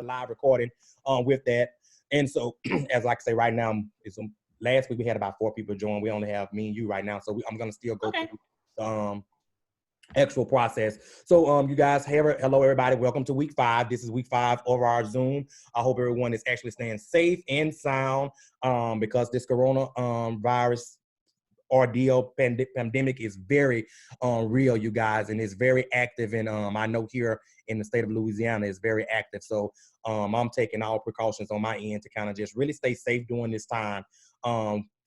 the live recording with that. And so, as I say right now, last week we had about 4 people join. We only have me and you right now, so I'm gonna still go through the actual process. So you guys, hello everybody, welcome to week 5. This is week 5 of our Zoom. I hope everyone is actually staying safe and sound because this corona virus ordeal pandemic is very real, you guys, and it's very active. And I know here in the state of Louisiana it's very active. So I'm taking all precautions on my end to kind of just really stay safe during this time.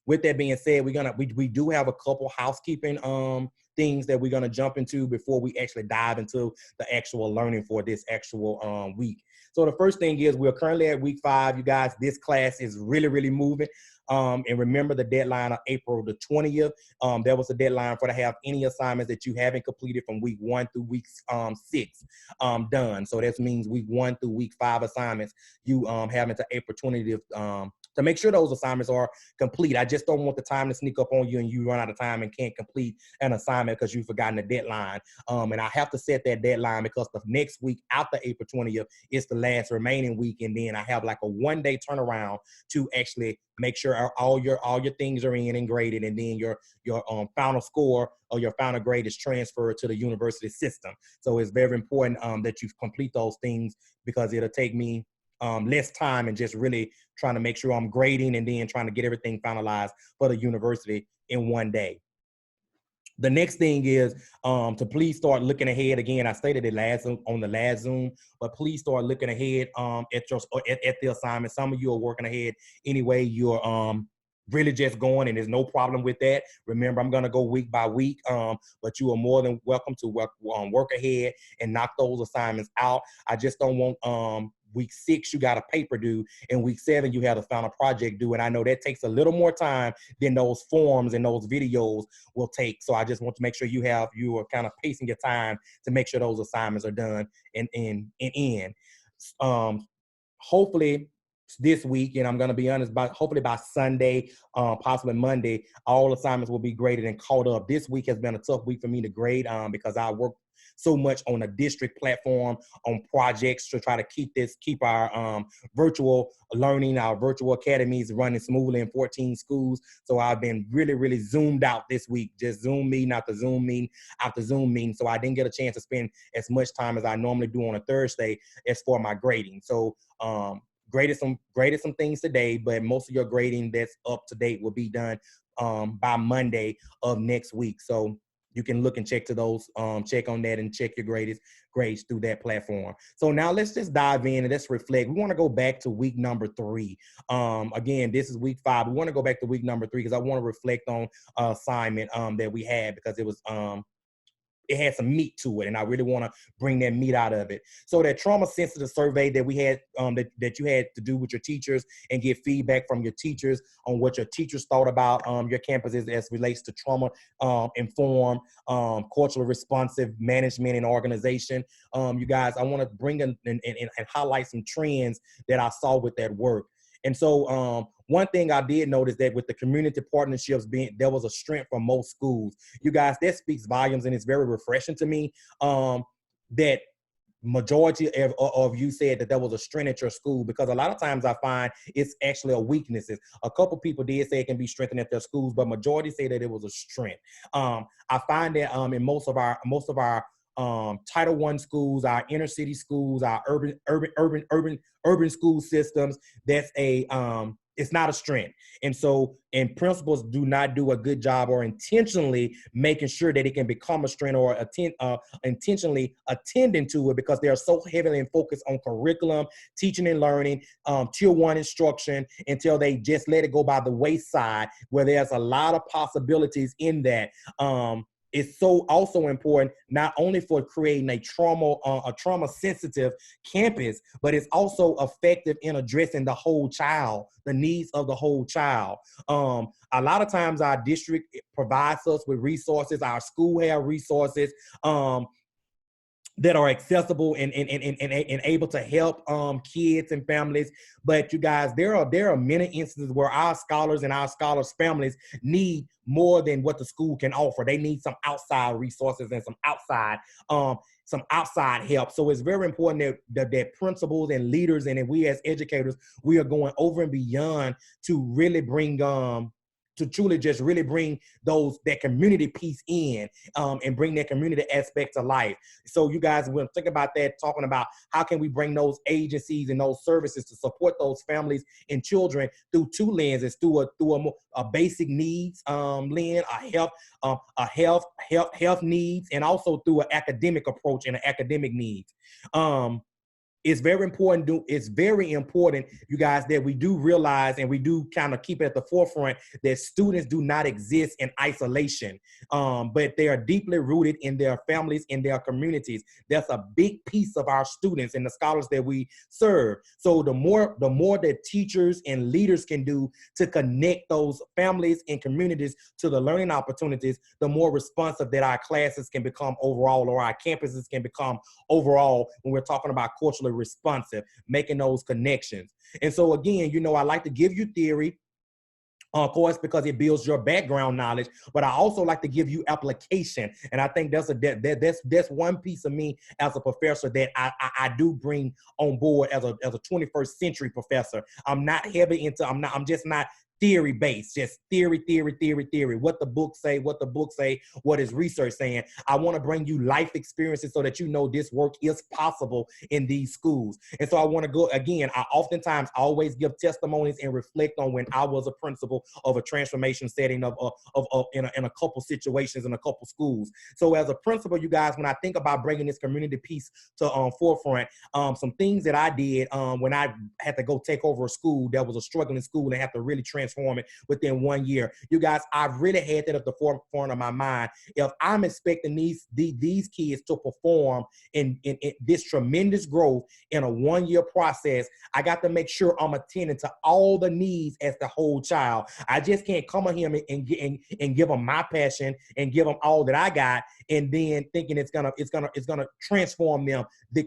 With that being said, we do have a couple housekeeping things that we're gonna jump into before we actually dive into the actual learning for this actual week. So the first thing is we're currently at week 5, you guys. This class is really moving. And remember the deadline of April the 20th. There was a deadline for to have any assignments that you haven't completed from week 1 through week 6 done. So that means week 1 through week 5 assignments you have until April 20th to make sure those assignments are complete. I just don't want the time to sneak up on you and you run out of time and can't complete an assignment because you've forgotten the deadline. And I have to set that deadline because the next week after April 20th is the last remaining week, and then I have like a 1-day turnaround to actually make sure all your things are in and graded, and then your final score or your final grade is transferred to the university system. So it's very important that you complete those things because it'll take me less time and just really trying to make sure I'm grading and then trying to get everything finalized for the university in 1 day. The next thing is to please start looking ahead. Again, I stated it on the last Zoom, but please start looking ahead at the assignment. Some of you are working ahead anyway. You're really just going, and there's no problem with that. Remember, I'm going to go week by week, but you are more than welcome to work ahead and knock those assignments out. I just don't want week 6 you got a paper due, and week 7 you have a final project due, and I know that takes a little more time than those forms and those videos will take. So I just want to make sure you are kind of pacing your time to make sure those assignments are done and in. Hopefully this week, and I'm going to be honest, hopefully by Sunday, possibly Monday, all assignments will be graded and caught up. This week has been a tough week for me to grade because I work so much on a district platform on projects to try to keep our virtual learning, our virtual academies running smoothly in 14 schools. So I've been really zoomed out this week, just Zoom meeting after Zoom meeting after Zoom meeting. So I didn't get a chance to spend as much time as I normally do on a Thursday as for my grading. So graded some things today, but most of your grading that's up to date will be done by Monday of next week. So you can look and check to those, check on that and check your grades through that platform. So now let's just dive in and let's reflect. We want to go back to week number 3. Again, this is week 5. We want to go back to week number 3 because I want to reflect on assignment that we had because it was it had some meat to it, and I really want to bring that meat out of it. So that trauma sensitive survey that we had, that you had to do with your teachers and get feedback from your teachers on what your teachers thought about your campuses as relates to trauma informed, culturally responsive management and organization. You guys, I want to bring in and highlight some trends that I saw with that work. And so one thing I did notice that with the community partnerships there was a strength for most schools. You guys, that speaks volumes, and it's very refreshing to me that majority of you said that there was a strength at your school, because a lot of times I find it's actually a weakness. A couple people did say it can be strengthened at their schools, but majority say that it was a strength. I find that in most of our Title I schools, our inner city schools, our urban school systems, that's it's not a strength. And principals do not do a good job or intentionally making sure that it can become a strength or intentionally attending to it, because they are so heavily focused on curriculum, teaching and learning, tier 1 instruction, until they just let it go by the wayside, where there's a lot of possibilities in that. It's so also important, not only for creating a trauma sensitive campus, but it's also effective in addressing the whole child, the needs of the whole child. A lot of times our district provides us with resources, our school have resources that are accessible and able to help kids and families. But you guys, there are many instances where our scholars and our scholars' families need more than what the school can offer. They need some outside resources and some outside some outside help. So it's very important that principals and leaders and we as educators, we are going over and beyond to really bring to truly just really bring that community piece in, and bring that community aspect to life. So you guys will think about that, talking about how can we bring those agencies and those services to support those families and children through two lenses, through a basic needs lens, a health needs, and also through an academic approach and an academic needs. It's very important, you guys, that we do realize and we do kind of keep at the forefront that students do not exist in isolation, but they are deeply rooted in their families, in their communities. That's a big piece of our students and the scholars that we serve. So the more that teachers and leaders can do to connect those families and communities to the learning opportunities, the more responsive that our classes can become overall, or our campuses can become overall, when we're talking about culturally responsive, making those connections. And so again, I like to give you theory, of course, because it builds your background knowledge, but I also like to give you application. And I think that's one piece of me as a professor that I do bring on board as a 21st century professor. I'm just not theory based, just theory. What the book say, what is research saying. I want to bring you life experiences so that this work is possible in these schools. And so I want to go again. I oftentimes always give testimonies and reflect on when I was a principal of a transformation setting of in a couple situations in a couple schools. So as a principal, you guys, when I think about bringing this community piece to forefront, some things that I did when I had to go take over a school that was a struggling school and have to really transform it within 1 year. You guys, I've really had that at the forefront of my mind. If I'm expecting these kids to perform in this tremendous growth in a 1 year process, I got to make sure I'm attending to all the needs as the whole child. I just can't come on here and give them my passion and give them all that I got, and then thinking it's gonna transform them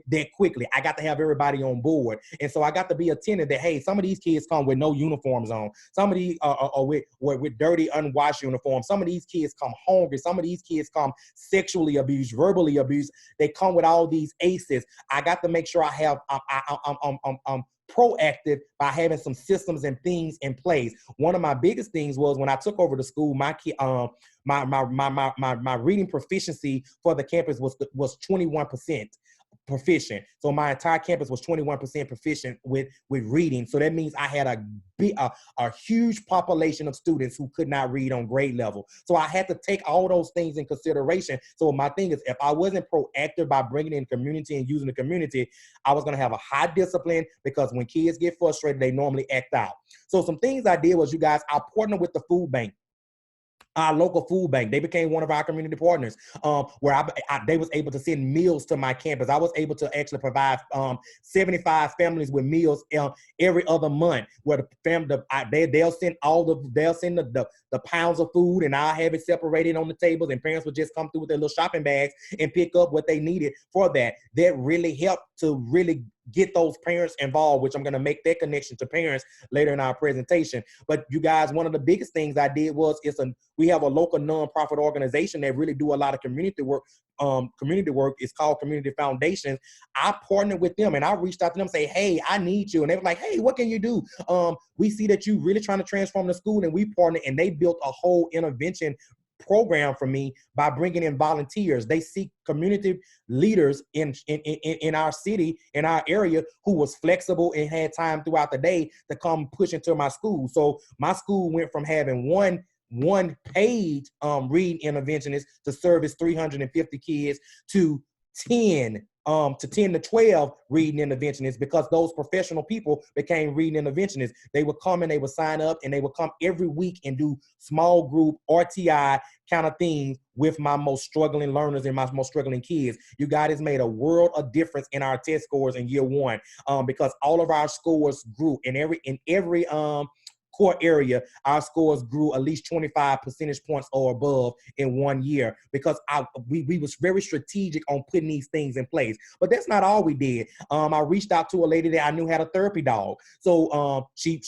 that quickly. I got to have everybody on board, and so I got to be attentive that, hey, some of these kids come with no uniforms on. Some of these are with dirty, unwashed uniforms. Some of these kids come hungry. Some of these kids come sexually abused, verbally abused. They come with all these ACEs. I got to make sure I have I'm proactive by having some systems and things in place. One of my biggest things was when I took over the school, my reading proficiency for the campus was 21% proficient. So my entire campus was 21% proficient with reading. So that means I had a huge population of students who could not read on grade level. So I had to take all those things in consideration. So my thing is, if I wasn't proactive by bringing in community and using the community, I was going to have a high discipline, because when kids get frustrated, they normally act out. So some things I did was, you guys, I partnered with the food bank. Our local food bank. They became one of our community partners, where they was able to send meals to my campus. I was able to actually provide 75 families with meals every other month, where they'll send the pounds of food, and I'll have it separated on the tables, and parents would just come through with their little shopping bags and pick up what they needed for that. That really helped to really get those parents involved, which I'm going to make that connection to parents later in our presentation. But you guys, one of the biggest things I did was we have a local nonprofit organization that really do a lot of community work. It's called Community Foundations. I partnered with them and I reached out to them, say, hey, I need you. And they were like, hey, what can you do? We see that you really trying to transform the school, and we partnered, and they built a whole intervention program for me by bringing in volunteers. They seek community leaders in our city, in our area, who was flexible and had time throughout the day to come push into my school. So my school went from having one paid reading interventionist to service 350 kids to 10 to 12 reading interventionists, because those professional people became reading interventionists. They would come and they would sign up, and they would come every week and do small group RTI kind of things with my most struggling learners and my most struggling kids. You guys, has made a world of difference in our test scores in year one, because all of our scores grew in every core area, our scores grew at least 25 percentage points or above in 1 year because we was very strategic on putting these things in place. But that's not all we did. I reached out to a lady that I knew had a therapy dog. So she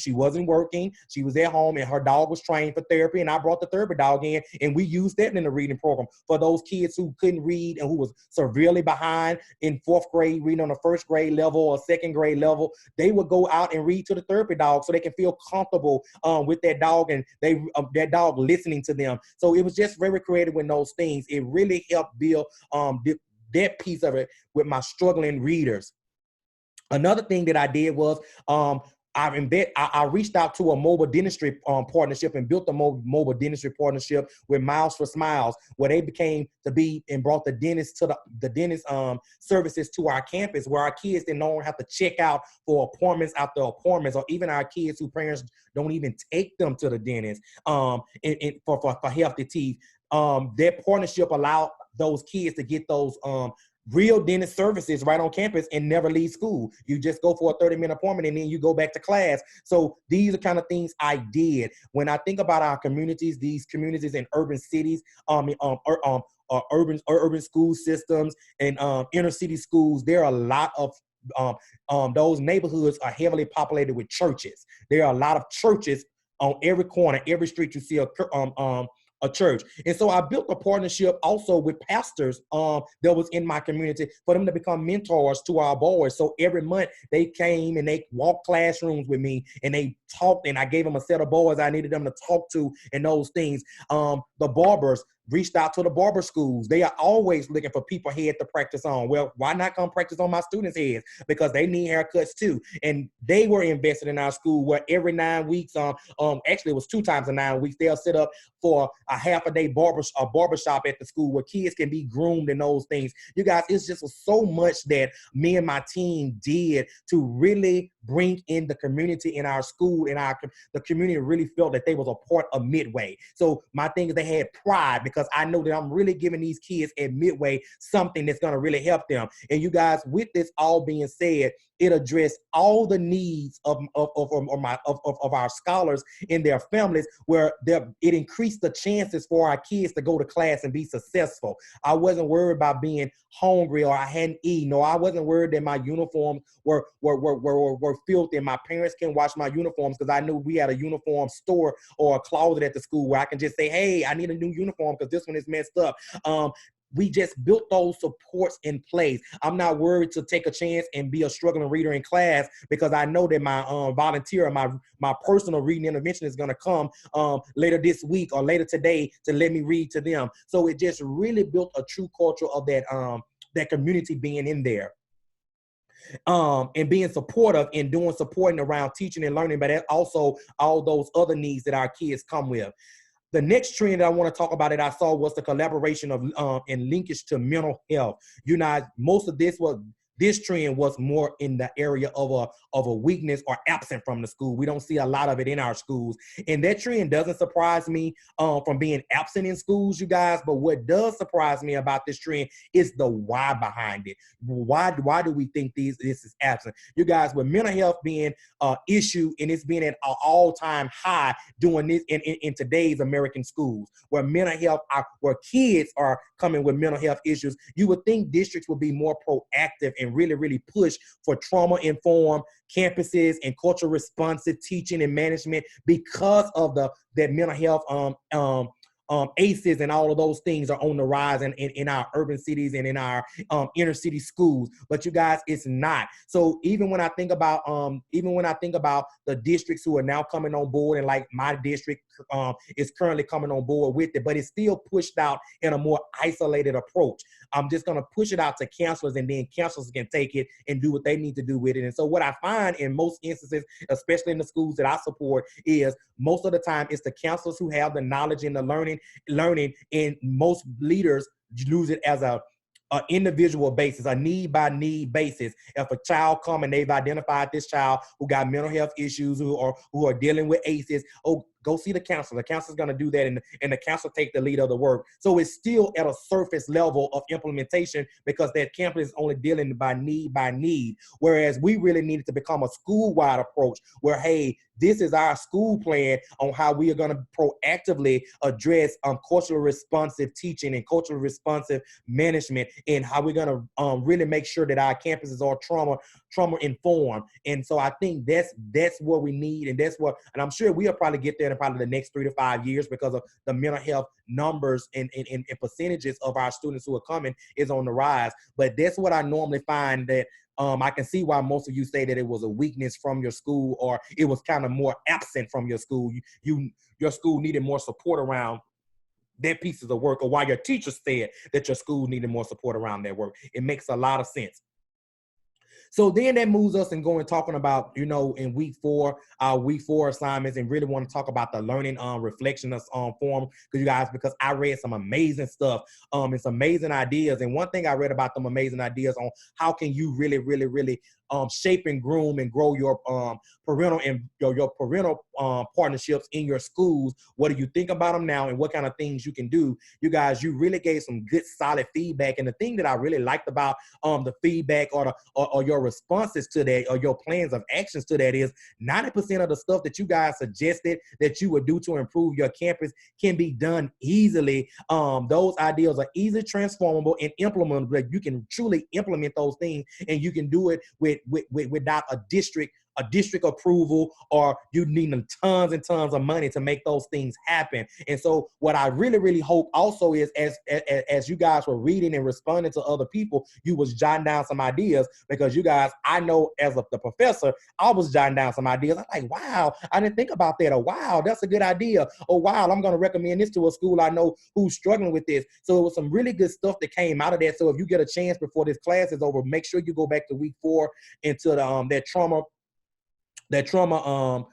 wasn't working. She was at home and her dog was trained for therapy, and I brought the therapy dog in, and we used that in the reading program for those kids who couldn't read and who was severely behind in 4th grade reading on the 1st grade level or 2nd grade level. They would go out and read to the therapy dog so they can feel comfortable with that dog, and that dog listening to them. So it was just very creative with those things. It really helped build that piece of it with my struggling readers. Another thing that I did was I reached out to a mobile dentistry partnership and built a mobile dentistry partnership with Miles for Smiles, where they became to be and brought the dentist to the dentist services to our campus, where our kids didn't have to check out for appointments after appointments, or even our kids whose parents don't even take them to the dentist for healthy teeth. Their partnership allowed those kids to get those real dentist services right on campus and never leave school. You just go for a 30-minute appointment and then you go back to class. So these are kind of things I did. When I think about our communities, these communities in urban cities, urban school systems and inner city schools, there are a lot of those neighborhoods are heavily populated with churches. There are a lot of churches on every corner, every street you see a church. And so I built a partnership also with pastors that was in my community for them to become mentors to our boys. So every month they came and they walked classrooms with me and they talked, and I gave them a set of boys I needed them to talk to and those things. The barbers reached out to the barber schools. They are always looking for people head to practice on. Well, why not come practice on my students' heads? Because they need haircuts too. And they were invested in our school where every 9 weeks, actually it was 2 times in 9 weeks, they'll set up for a half a day barbershop at the school where kids can be groomed and those things. You guys, it's just so much that me and my team did to really bring in the community in our school, and the community really felt that they was a part of Midway. So my thing is they had pride because I know that I'm really giving these kids at Midway something that's going to really help them. And you guys, with this all being said, it addressed all the needs of our scholars and their families, where it increased the chances for our kids to go to class and be successful. I wasn't worried about being hungry or I hadn't eaten, or I wasn't worried that my uniforms were filthy and my parents can wash my uniforms, because I knew we had a uniform store or a closet at the school where I can just say, hey, I need a new uniform because this one is messed up. We just built those supports in place. I'm not worried to take a chance and be a struggling reader in class because I know that my volunteer, my personal reading intervention is going to come later this week or later today to let me read to them. So it just really built a true culture of that community being in there. And being supportive and doing supporting around teaching and learning, but also all those other needs that our kids come with. The next trend that I want to talk about that I saw was the collaboration of and linkage to mental health. You know, most of this trend was more in the area of a weakness or absent from the school. We don't see a lot of it in our schools. And that trend doesn't surprise me from being absent in schools, you guys. But what does surprise me about this trend is the why behind it. Why do we think this is absent? You guys, with mental health being an issue and it's being at an all-time high doing this in today's American schools, where where kids are coming with mental health issues, you would think districts would be more proactive and really push for trauma-informed campuses and culture responsive teaching and management because of that mental health ACEs and all of those things are on the rise in our urban cities and in our inner city schools. But you guys, it's not. So even when I think about the districts who are now coming on board, and like my district is currently coming on board with it, but it's still pushed out in a more isolated approach. I'm just going to push it out to counselors, and then counselors can take it and do what they need to do with it. And so what I find in most instances, especially in the schools that I support, is most of the time it's the counselors who have the knowledge and the learning, and most leaders lose it as a individual basis, a need by need basis. If a child come and they've identified this child who got mental health issues, who are dealing with ACEs, oh, go see the counselor. The counselor's going to do that, and the counselor take the lead of the work. So it's still at a surface level of implementation because that campus is only dealing by need. Whereas we really needed to become a school-wide approach where, hey, this is our school plan on how we are going to proactively address culturally responsive teaching and culturally responsive management, and how we're going to really make sure that our campuses are trauma informed. And so I think that's what we need, and and I'm sure we'll probably get there in probably the next 3 to 5 years because of the mental health numbers and percentages of our students who are coming is on the rise. But that's what I normally find that I can see why most of you say that it was a weakness from your school, or it was kind of more absent from your school. Your school needed more support around their pieces of work, or why your teachers said that your school needed more support around their work. It makes a lot of sense. So then that moves us and going talking about, in week 4, our week 4 assignments, and really want to talk about the learning reflection form because I read some amazing stuff, and some amazing ideas. And one thing I read about them amazing ideas on how can you really, really, really shape and groom and grow your parental and your parental partnerships in your schools. What do you think about them now, and what kind of things you can do? You guys, you really gave some good solid feedback. And the thing that I really liked about the feedback or your responses to that, or your plans of actions to that, is 90% of the stuff that you guys suggested that you would do to improve your campus can be done easily. Those ideas are easily transformable and implementable. Like, you can truly implement those things, and you can do it without a district approval, or you needing tons and tons of money to make those things happen. And so what I really, really hope also is as you guys were reading and responding to other people, you was jotting down some ideas, because you guys, I know as the professor, I was jotting down some ideas. I'm like, wow, I didn't think about that. Or wow, that's a good idea. Or wow, I'm going to recommend this to a school I know who's struggling with this. So it was some really good stuff that came out of that. So if you get a chance before this class is over, make sure you go back to week 4 into the that trauma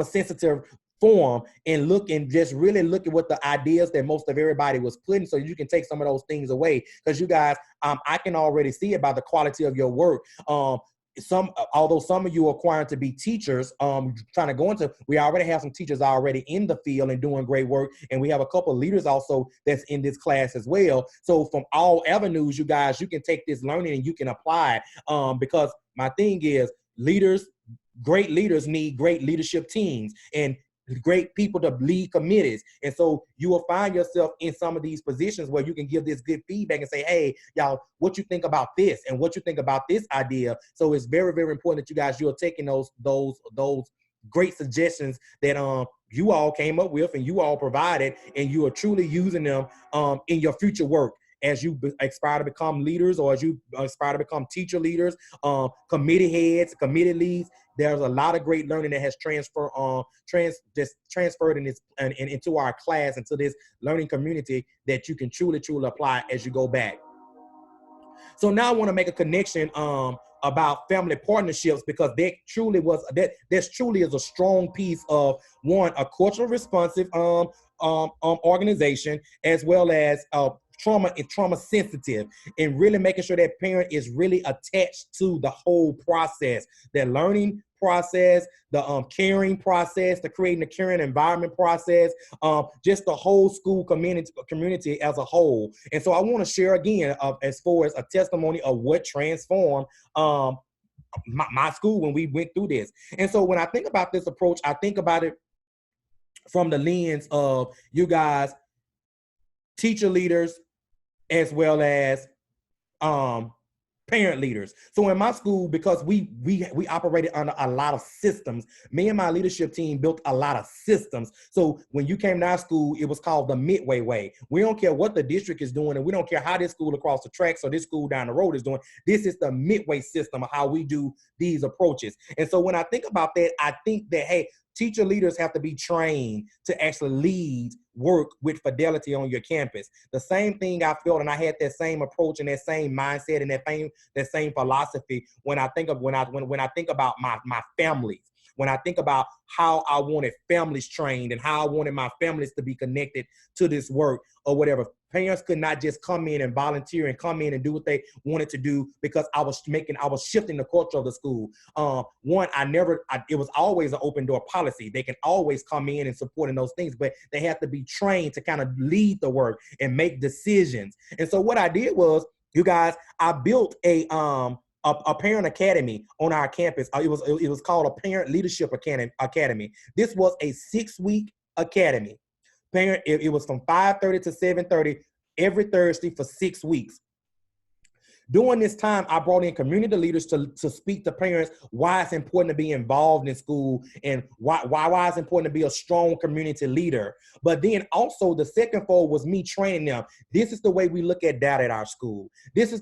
sensitive form, and look and just really look at what the ideas that most of everybody was putting, so you can take some of those things away. Because you guys, I can already see it by the quality of your work. Although some of you are required to be teachers, trying to go into, we already have some teachers already in the field and doing great work, and we have a couple of leaders also that's in this class as well. So from all avenues, you guys, you can take this learning and you can apply it, because my thing is, great leaders need great leadership teams and great people to lead committees. And so you will find yourself in some of these positions where you can give this good feedback and say, hey, y'all, what you think about this, and what you think about this idea. So it's very, very important that you guys, you're taking those great suggestions that you all came up with and you all provided, and you are truly using them in your future work as you aspire to become leaders, or as you aspire to become teacher leaders, committee heads, committee leads. There's a lot of great learning that has transferred into our class, into this learning community, that you can truly apply as you go back. So now I want to make a connection about family partnerships, because that truly is a strong piece of, one, a culturally responsive organization, as well as trauma sensitive, and really making sure that parent is really attached to the whole process, the learning process, the caring process, the creating a caring environment process, just the whole school community as a whole. And so I want to share again as far as a testimony of what transformed my school when we went through this. And so when I think about this approach, I think about it from the lens of you guys, teacher leaders, as well as parent leaders. So in my school, because we operated under a lot of systems, me and my leadership team built a lot of systems. So when you came to our school, it was called the Midway Way. We don't care what the district is doing, and we don't care how this school across the tracks or this school down the road is doing. This is the Midway system of how we do these approaches. And so when I think about that, I think that, hey, teacher leaders have to be trained to actually lead work with fidelity on your campus. The same thing I felt, and I had that same approach and that same mindset and that same philosophy when I think about my families. when I think about how I wanted families trained and how I wanted my families to be connected to this work or whatever. Parents could not just come in and volunteer and come in and do what they wanted to do because I was shifting the culture of the school. It was always an open door policy. They can always come in and support in those things, but they have to be trained to kind of lead the work and make decisions. And so what I did was, you guys, I built a parent academy on our campus. It was called a Parent Leadership Academy. This was a 6-week academy. It was from 5:30 to 7:30 every Thursday for 6 weeks. During this time, I brought in community leaders to speak to parents why it's important to be involved in school and why it's important to be a strong community leader. But then also the second fold was me training them. This is the way we look at data at our school. This is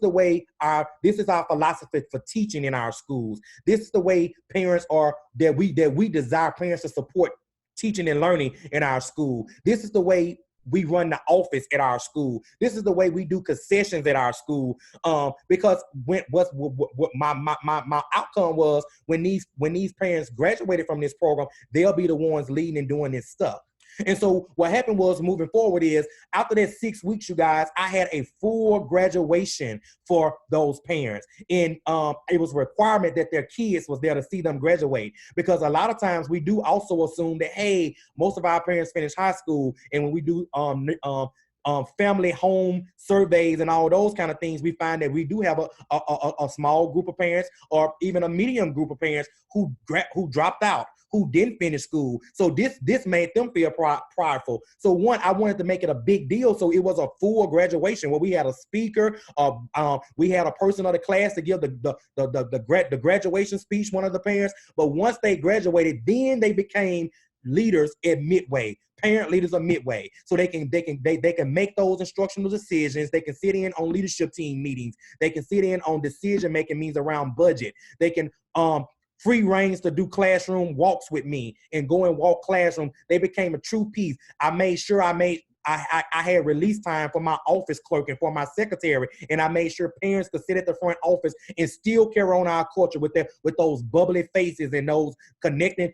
our philosophy for teaching in our schools. This is the way parents are, that we desire parents to support teaching and learning in our school. This is the way we run the office at our school. This is the way we do concessions at our school. Because what my outcome was, when these parents graduated from this program, they'll be the ones leading and doing this stuff. And so what happened was, moving forward, is after that 6 weeks, you guys, I had a full graduation for those parents. And it was a requirement that their kids was there to see them graduate, because a lot of times we do also assume that, hey, most of our parents finish high school. And when we do family home surveys and all those kind of things, we find that we do have a small group of parents, or even a medium group of parents who dropped out, who didn't finish school. So this made them feel prideful. So one, I wanted to make it a big deal. So it was a full graduation where we had a speaker, we had a person of the class to give the graduation speech, one of the parents. But once they graduated, then they became leaders at Midway, parent leaders of Midway. So they can make those instructional decisions. They can sit in on leadership team meetings. They can sit in on decision-making meetings around budget. They can free reigns to do classroom walks with me and go and walk classroom. They became a true piece. I made sure I had release time for my office clerk and for my secretary, and I made sure parents could sit at the front office and still carry on our culture with those bubbly faces and those connecting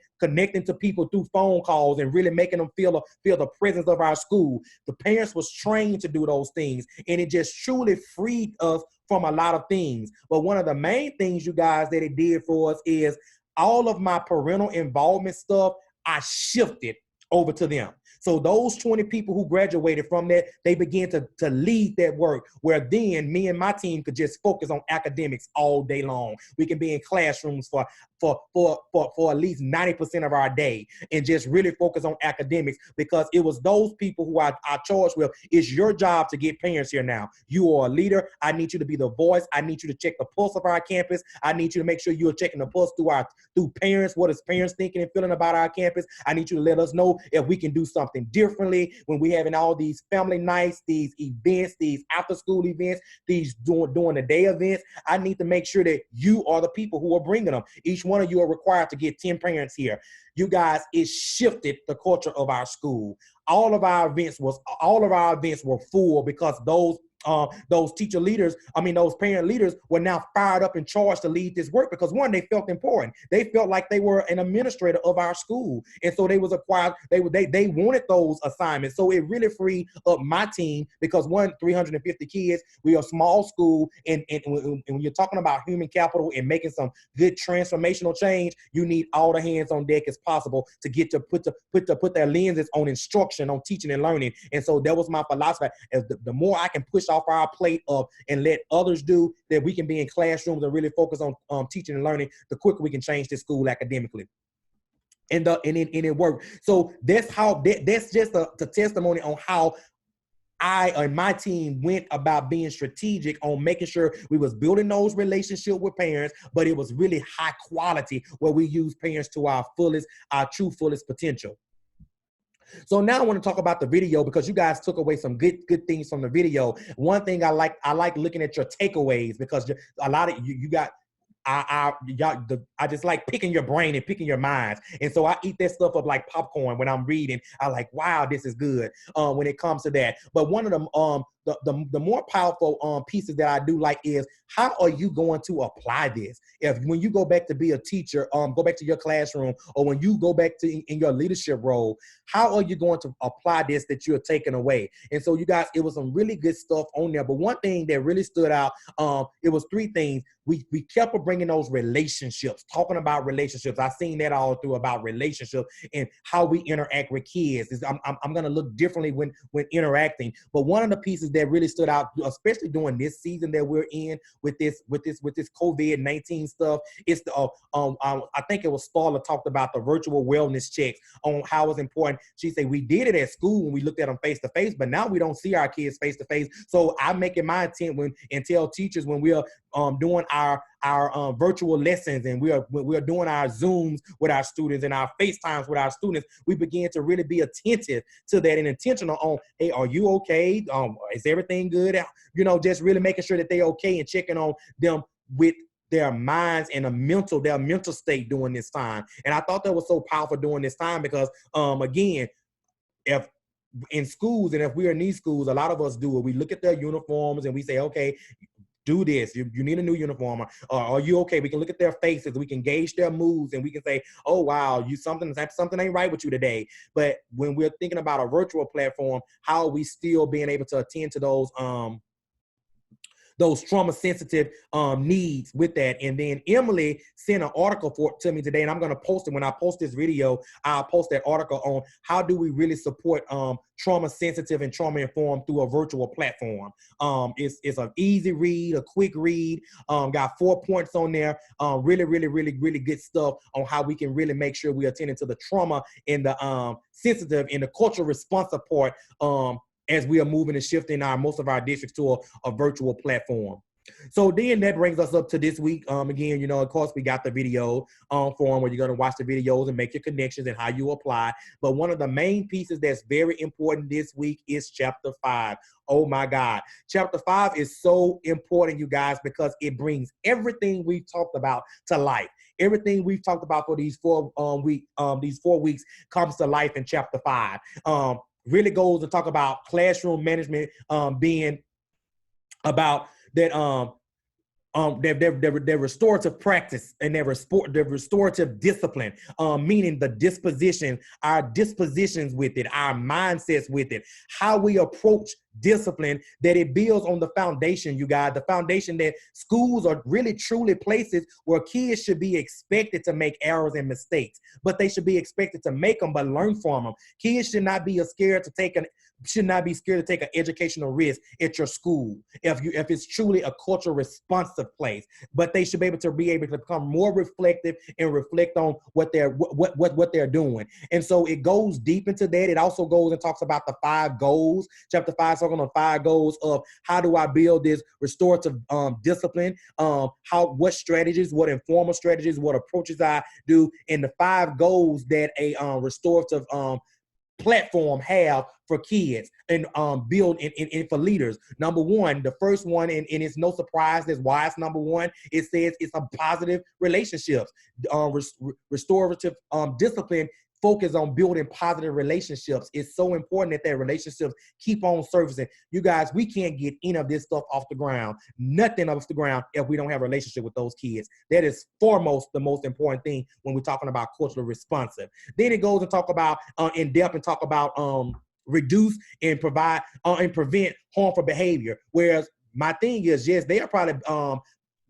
to people through phone calls and really making them feel the presence of our school. The parents was trained to do those things, and it just truly freed us from a lot of things. But one of the main things, you guys, that it did for us is all of my parental involvement stuff, I shifted over to them. So those 20 people who graduated from that, they began to lead that work, where then me and my team could just focus on academics all day long. We can be in classrooms for at least 90% of our day and just really focus on academics, because it was those people who I charged with, it's your job to get parents here now. You are a leader. I need you to be the voice. I need you to check the pulse of our campus. I need you to make sure you're checking the pulse through parents. What is parents thinking and feeling about our campus? I need you to let us know if we can do something differently when we having all these family nights, these events, these after school events, these during the day events. I need to make sure that you are the people who are bringing them. Each one of you are required to get 10 parents here. You guys, it shifted the culture of our school. All of our events were full because those teacher leaders, those parent leaders were now fired up and charged to lead this work, because one, they felt important. They felt like they were an administrator of our school. And so they wanted those assignments. So it really freed up my team, because 350 kids, we are a small school. And when you're talking about human capital and making some good transformational change, you need all the hands on deck as possible to get to put their lenses on instruction, on teaching and learning. And so that was my philosophy. As the more I can push off our plate and let others do, that we can be in classrooms and really focus on teaching and learning, the quicker we can change this school academically. And it worked. So that's just a testimony on how I and my team went about being strategic on making sure we was building those relationships with parents, but it was really high quality, where we use parents to our true fullest potential. So now I want to talk about the video, because you guys took away some good things from the video. One thing I like looking at your takeaways, because a lot of you got, I just like picking your brain and picking your minds. And so I eat that stuff up like popcorn when I'm reading. I like, wow, this is good when it comes to that. But one of them the more powerful pieces that I do like is, how are you going to apply this? If when you go back to be a teacher, go back to your classroom, or when you go back to in your leadership role, how are you going to apply this that you're taking away? And so you guys, it was some really good stuff on there. But one thing that really stood out, it was three things. We kept bringing those relationships, talking about relationships. I seen that all through about relationships and how we interact with kids. I'm going to look differently when interacting. But one of the pieces that really stood out, especially during this season that we're in with this COVID-19 stuff, is the I think it was Starla talked about the virtual wellness checks, on how it's important. She said we did it at school when we looked at them face to face, but now we don't see our kids face to face. So I'm making my intent and tell teachers when we're doing our virtual lessons, and we're doing our Zooms with our students and our FaceTimes with our students, we begin to really be attentive to that and intentional on, hey, are you okay? Is everything good? You know, just really making sure that they're okay and checking on them with their minds and their mental state during this time. And I thought that was so powerful during this time because, again, if in schools, and if we're in these schools, a lot of us do it. We look at their uniforms and we say, okay, do this. You need a new uniform. Or are you okay? We can look at their faces. We can gauge their moods, and we can say, oh, wow, something ain't right with you today. But when we're thinking about a virtual platform, how are we still being able to attend to those trauma-sensitive needs with that? And then Emily sent an article to me today, and I'm going to post it. When I post this video, I'll post that article on how do we really support trauma-sensitive and trauma-informed through a virtual platform. It's an easy read, a quick read, got 4 points on there, really, really, really, really good stuff on how we can really make sure we attend to the trauma and the sensitive and the cultural responsive part, as we are moving and shifting most of our districts to a virtual platform. So then that brings us up to this week. Again, you know, of course, we got the video form where you're going to watch the videos and make your connections and how you apply. But one of the main pieces that's very important this week is Chapter 5. Oh, my God. Chapter 5 is so important, you guys, because it brings everything we've talked about to life. Everything we've talked about for these 4 weeks comes to life in Chapter 5. Really goes to talk about classroom management, being about that their restorative practice and their restorative discipline, meaning the disposition, our dispositions with it, our mindsets with it, how we approach discipline, that it builds on the foundation, you guys, the foundation that schools are really truly places where kids should be expected to make errors and mistakes, but they should be expected to make them but learn from them. Kids should not be scared to take an educational risk at your school if it's truly a cultural responsive place. But they should be able to become more reflective and reflect on what they're doing. And so it goes deep into that. It also goes and talks about the 5 goals. Chapter 5 talking on 5 goals of how do I build this restorative discipline, what strategies, what informal strategies, what approaches I do, and the 5 goals that a restorative platform have for kids and build in for leaders. Number 1, the first one, and it's no surprise that's why it's number 1, it says it's a positive relationships. Restorative discipline focus on building positive relationships. It's so important that relationships keep on surfacing. You guys, we can't get any of this stuff off the ground, nothing off the ground, if we don't have a relationship with those kids. That is foremost the most important thing when we're talking about culturally responsive. Then it goes and talk about in depth and talk about reduce and provide and prevent harmful behavior. Whereas my thing is, yes, they are probably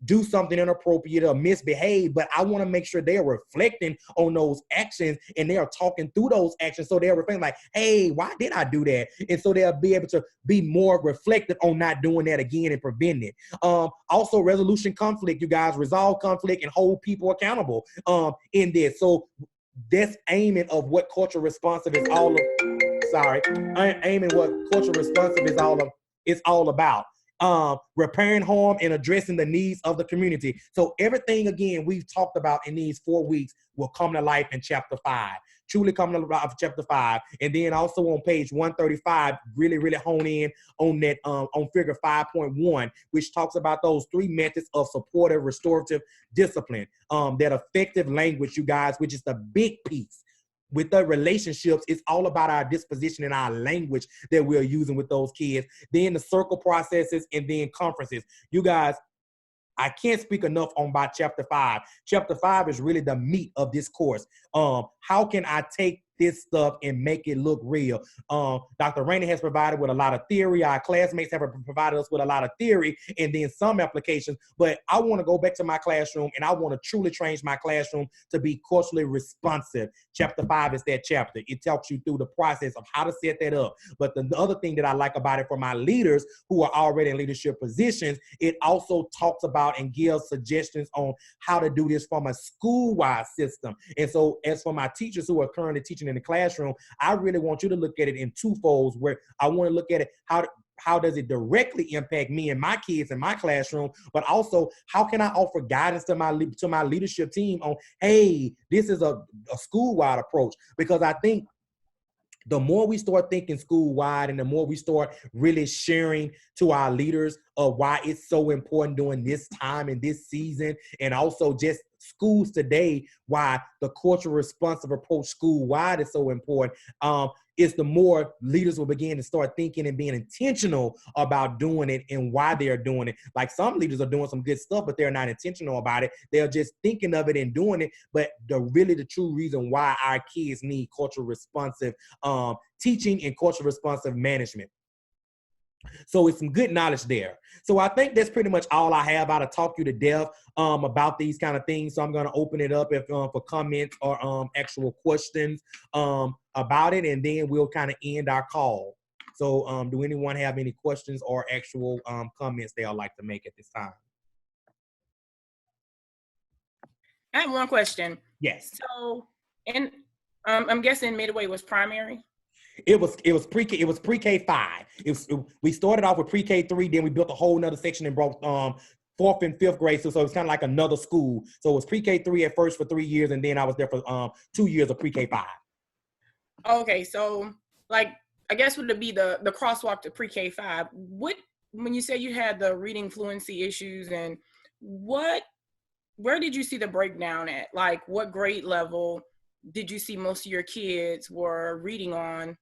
do something inappropriate or misbehave, but I want to make sure they're reflecting on those actions and they are talking through those actions. So they're reflecting like, hey, why did I do that? And so they'll be able to be more reflective on not doing that again and prevent it. Also resolution conflict, you guys, resolve conflict and hold people accountable in this. So that's aiming of what cultural responsive is all aiming what cultural responsive is all about. Repairing harm and addressing the needs of the community. So everything, again, we've talked about in these 4 weeks will come to life in Chapter 5. Truly come to life in Chapter 5. And then also on page 135, really, really hone in on that, on figure 5.1, which talks about those 3 methods of supportive restorative discipline. That effective language, you guys, which is the big piece. with the relationships, it's all about our disposition and our language that we're using with those kids. Then the circle processes and then conferences. You guys, I can't speak enough on about chapter 5. Chapter 5 is really the meat of this course. How can I take this stuff and make it look real? Dr. Rainey has provided with a lot of theory. Our classmates have provided us with a lot of theory and then some applications. But I want to go back to my classroom and I want to truly change my classroom to be culturally responsive. Chapter 5 is that chapter. It talks you through the process of how to set that up. But the other thing that I like about it for my leaders who are already in leadership positions, it also talks about and gives suggestions on how to do this from a school-wide system. And so as for my teachers who are currently teaching in the classroom, I really want you to look at it in two folds, where I want to look at it, how does it directly impact me and my kids in my classroom, but also how can I offer guidance to my leadership team on, hey, this is a school-wide approach. Because I think the more we start thinking school-wide and the more we start really sharing to our leaders of why it's so important during this time and this season, and also just schools today, why the cultural responsive approach school-wide is so important, is the more leaders will begin to start thinking and being intentional about doing it and why they're doing it. Like some leaders are doing some good stuff, but they're not intentional about it. They're just thinking of it and doing it. But the true reason why our kids need cultural responsive teaching and cultural responsive management. So it's some good knowledge there. So I think that's pretty much all I have. I'll talk you to death about these kind of things. So I'm going to open it up for comments or actual questions about it, and then we'll kind of end our call. So do anyone have any questions or actual comments they would like to make at this time? I have one question. Yes. So, and I'm guessing Midway was primary. It was pre-K 5. We started off with pre-K 3, then we built a whole nother section and brought 4th and 5th grade. So it's kind of like another school. So it was pre-K 3 at first for 3 years, and then I was there for 2 years of pre-K 5. Okay, so like I guess would it be the crosswalk to pre-K 5? When you say you had the reading fluency issues, and where did you see the breakdown at? Like what grade level did you see most of your kids were reading on?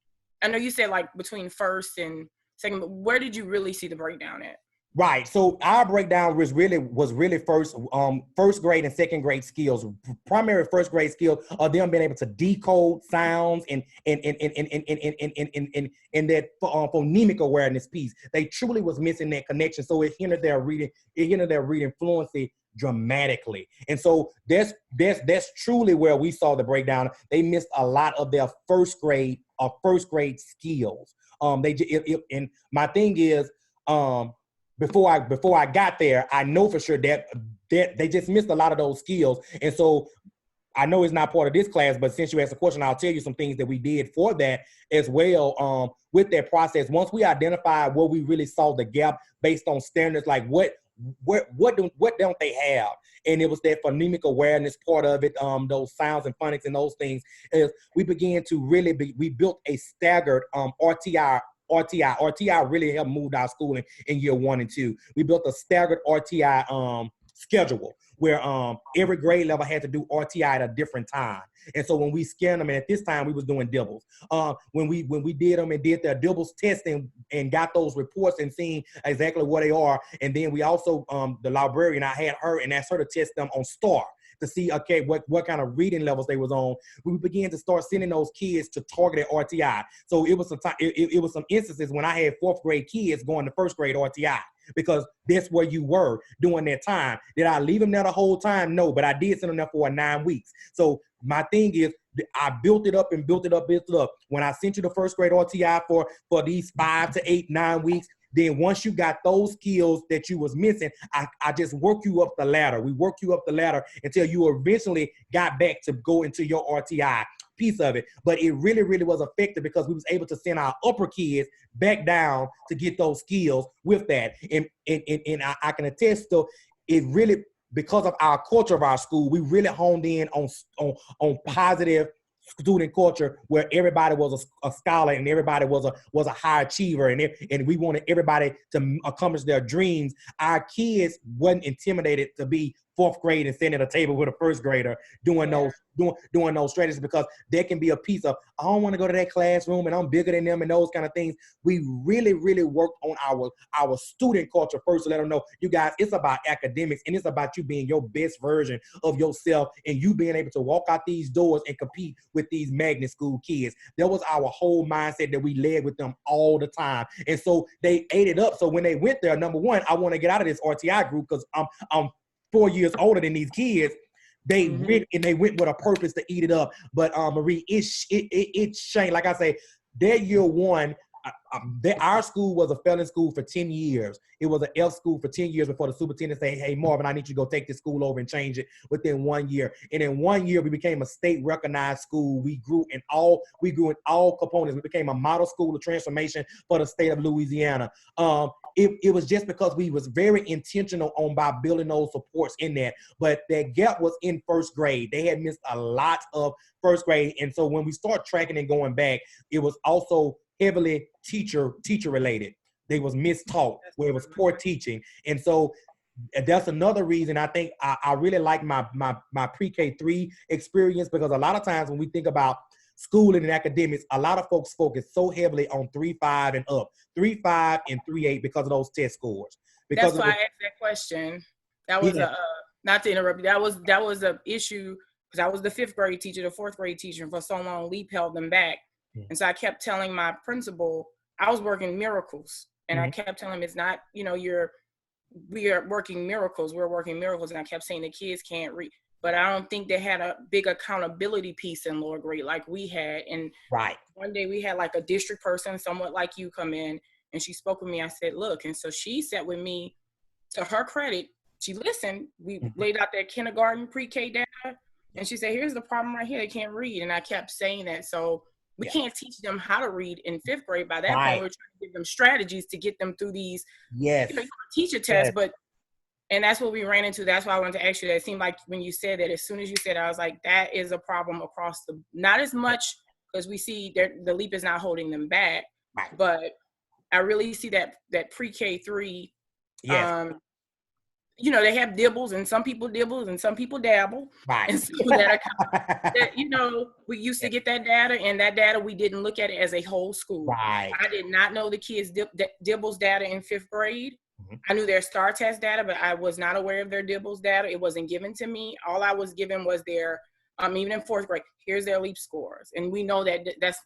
I know you said like between first and second, but where did you really see the breakdown at? Right. So our breakdown was really first grade and second grade skills. Primary first grade skills are them being able to decode sounds and that phonemic awareness piece. They truly was missing that connection. So it hindered their reading fluency dramatically. And so that's truly where we saw the breakdown. They missed a lot of their first grade skills. And my thing is, before I got there, I know for sure that they just missed a lot of those skills. And so I know it's not part of this class, but since you asked the question, I'll tell you some things that we did for that as well with that process. Once we identified where we really saw the gap based on standards, like what don't they have? And it was that phonemic awareness part of it, those sounds and phonics and those things. Is we began to we built a staggered RTI. RTI really helped move our schooling in year 1 and 2. We built a staggered RTI schedule where every grade level had to do RTI at a different time. And so when we scanned them, and at this time we was doing dibbles. When we did them and did their dibbles testing and got those reports and seeing exactly what they are, and then we also the librarian, I had her and asked her to test them on STAR to see, okay, what kind of reading levels they was on. We began to start sending those kids to targeted RTI. So it was some instances when I had 4th grade kids going to 1st grade RTI, because that's where you were during that time. Did I leave them there the whole time? No, but I did send them there for 9 weeks. So my thing is, I built it up. When I sent you the 1st grade RTI for these 5 to 8, 9 weeks, then once you got those skills that you was missing, I just work you up the ladder. We work you up the ladder until you eventually got back to go into your RTI piece of it. But it really, really was effective because we was able to send our upper kids back down to get those skills with that. And I can attest to it really, because of our culture of our school, we really honed in on positive student culture where everybody was a scholar and everybody was a high achiever, and we wanted everybody to accomplish their dreams. Our kids wasn't intimidated to be fourth grade and sitting at a table with a first grader doing those strategies, because there can be a piece of, I don't want to go to that classroom and I'm bigger than them and those kind of things. We really, really worked on our student culture first to let them know, you guys, it's about academics and it's about you being your best version of yourself and you being able to walk out these doors and compete with these magnet school kids. That was our whole mindset that we led with them all the time. And so they ate it up. So when they went there, number one, I want to get out of this RTI group because I'm 4 years older than these kids. They went and they went with a purpose to eat it up. But Marie, it's shame. Like I say, that year one, our school was a failing school for 10 years. It was an F school for 10 years before the superintendent said, hey, Marvin, I need you to go take this school over and change it within 1 year. And in 1 year, we became a state recognized school. We grew in all components. We became a model school of transformation for the state of Louisiana. It was just because we was very intentional by building those supports in that. But that gap was in first grade. They had missed a lot of first grade. And so when we start tracking and going back, it was also heavily teacher related. They was mistaught, where it was poor teaching. And so that's another reason I think I really like my pre-K 3 experience, because a lot of times when we think about schooling and academics, a lot of folks focus so heavily on 3.5 and up, 3.5 and 3.8 because of those test scores. That's why I asked that question. That was not to interrupt you. That was an issue because I was the 5th grade teacher, the 4th grade teacher, and for so long LEAP held them back. And so I kept telling my principal, I was working miracles. And I kept telling him, it's not, we are working miracles. We're working miracles. And I kept saying the kids can't read. But I don't think they had a big accountability piece in lower grade like we had. And one day we had like a district person, somewhat like you, come in, and she spoke with me. I said, look, and so she sat with me. To her credit, she listened. We laid out their kindergarten, pre-K data. And she said, here's the problem right here. They can't read. And I kept saying that. So we can't teach them how to read in 5th grade. By that point, we're trying to give them strategies to get them through these teacher tests. But, and that's what we ran into. That's why I wanted to ask you that. It seemed like when you said that, as soon as you said it, I was like, that is a problem across not as much because we see the LEAP is not holding them back, but I really see that pre-K 3, they have dibbles, and some people dibbles and some people dabble. And so we used to get that data, and that data, we didn't look at it as a whole school. I did not know the kids' dibbles data in 5th grade. I knew their STAR test data, but I was not aware of their dibbles data. It wasn't given to me. All I was given was their, even in 4th grade, here's their LEAP scores. And we know that that's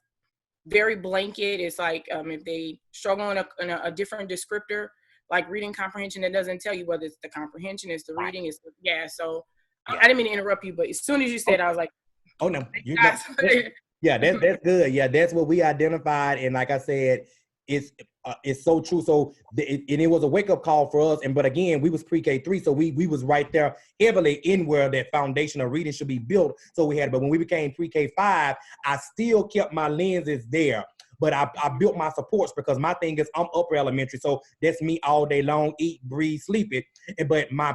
very blanket. It's like if they struggle in a different descriptor, like reading comprehension, that doesn't tell you whether it's the comprehension, it's the reading, it's so I didn't mean to interrupt you, but as soon as you said, I was like, oh no, that's good. Yeah, that's what we identified. And like I said, it's so true. So it was a wake-up call for us. But again, we was pre-K 3, so we was right there heavily in where that foundation of reading should be built. But when we became pre-K 5, I still kept my lenses there. But I built my supports because my thing is I'm upper elementary. So that's me all day long, eat, breathe, sleep it. But my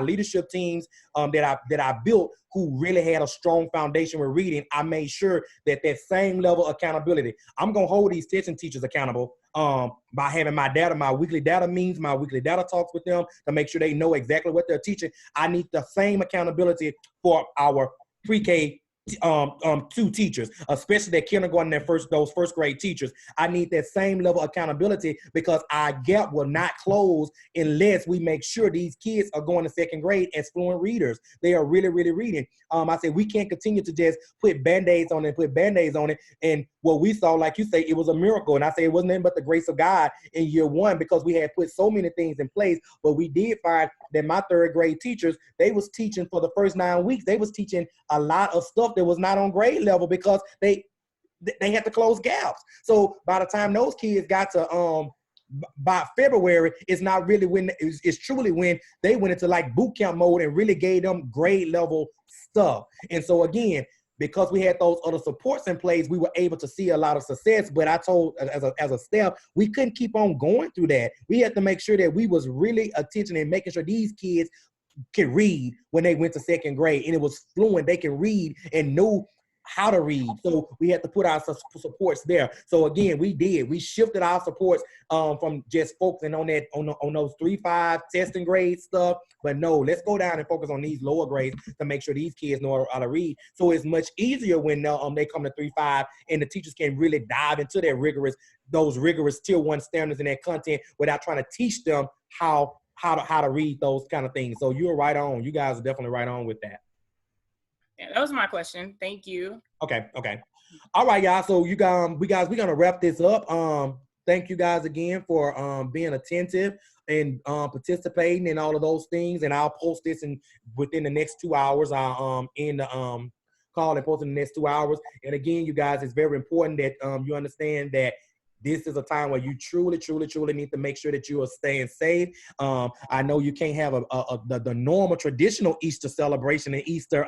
leadership teams that I built, who really had a strong foundation with reading, I made sure that same level of accountability. I'm going to hold these teaching teachers accountable by having my weekly data meetings, my weekly data talks with them to make sure they know exactly what they're teaching. I need the same accountability for our pre-K 2 teachers, especially that kindergarten and those first grade teachers. I need that same level of accountability because our gap will not close unless we make sure these kids are going to 2nd grade as fluent readers. They are really, really reading. I said we can't continue to just put band-aids on it. And what we saw, like you say, it was a miracle. And I say it wasn't nothing but the grace of God in year 1 because we had put so many things in place. But we did find that my 3rd grade teachers, they was teaching for the first 9 weeks. They was teaching a lot of stuff that was not on grade level because they had to close gaps. So by the time those kids got to by February, it's not really when it's truly when they went into like boot camp mode and really gave them grade level stuff. And so again, because we had those other supports in place, we were able to see a lot of success. But I told as a staff, we couldn't keep on going through that. We had to make sure that we was really attention and making sure these kids can read when they went to 2nd grade, and it was fluent. They can read and knew how to read. So we had to put our supports there. So again, we shifted our supports from just focusing on that, on those 3-5 testing grade stuff. But no, let's go down and focus on these lower grades to make sure these kids know how to read. So it's much easier when they come to 3-5 and the teachers can really dive into those rigorous tier 1 standards and that content without trying to teach them how to read those kind of things. So you're right on. You guys are definitely right on with that. Yeah, that was my question. Thank you. Okay. All right, y'all. So we're gonna wrap this up. Thank you guys again for being attentive and participating in all of those things. And I'll post this within the next 2 hours. I'll end the call and post in the next 2 hours. And again, you guys, it's very important that you understand that this is a time where you truly need to make sure that you are staying safe. I know you can't have the normal traditional Easter celebration and Easter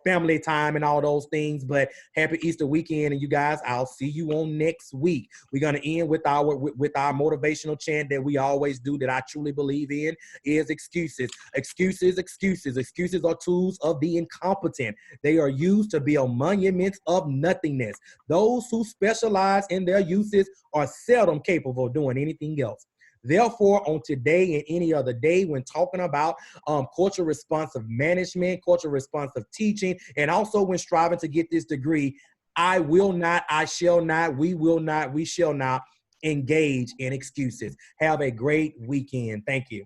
family time and all those things, but happy Easter weekend. And you guys, I'll see you on next week. We're going to end with our motivational chant that we always do, that I truly believe in, is excuses. Excuses are tools of the incompetent. They are used to build monuments of nothingness. Those who specialize in their uses are seldom capable of doing anything else. Therefore, on today and any other day, when talking about culture responsive management, culture responsive teaching, and also when striving to get this degree, I will not, I shall not, we will not, we shall not engage in excuses. Have a great weekend. Thank you.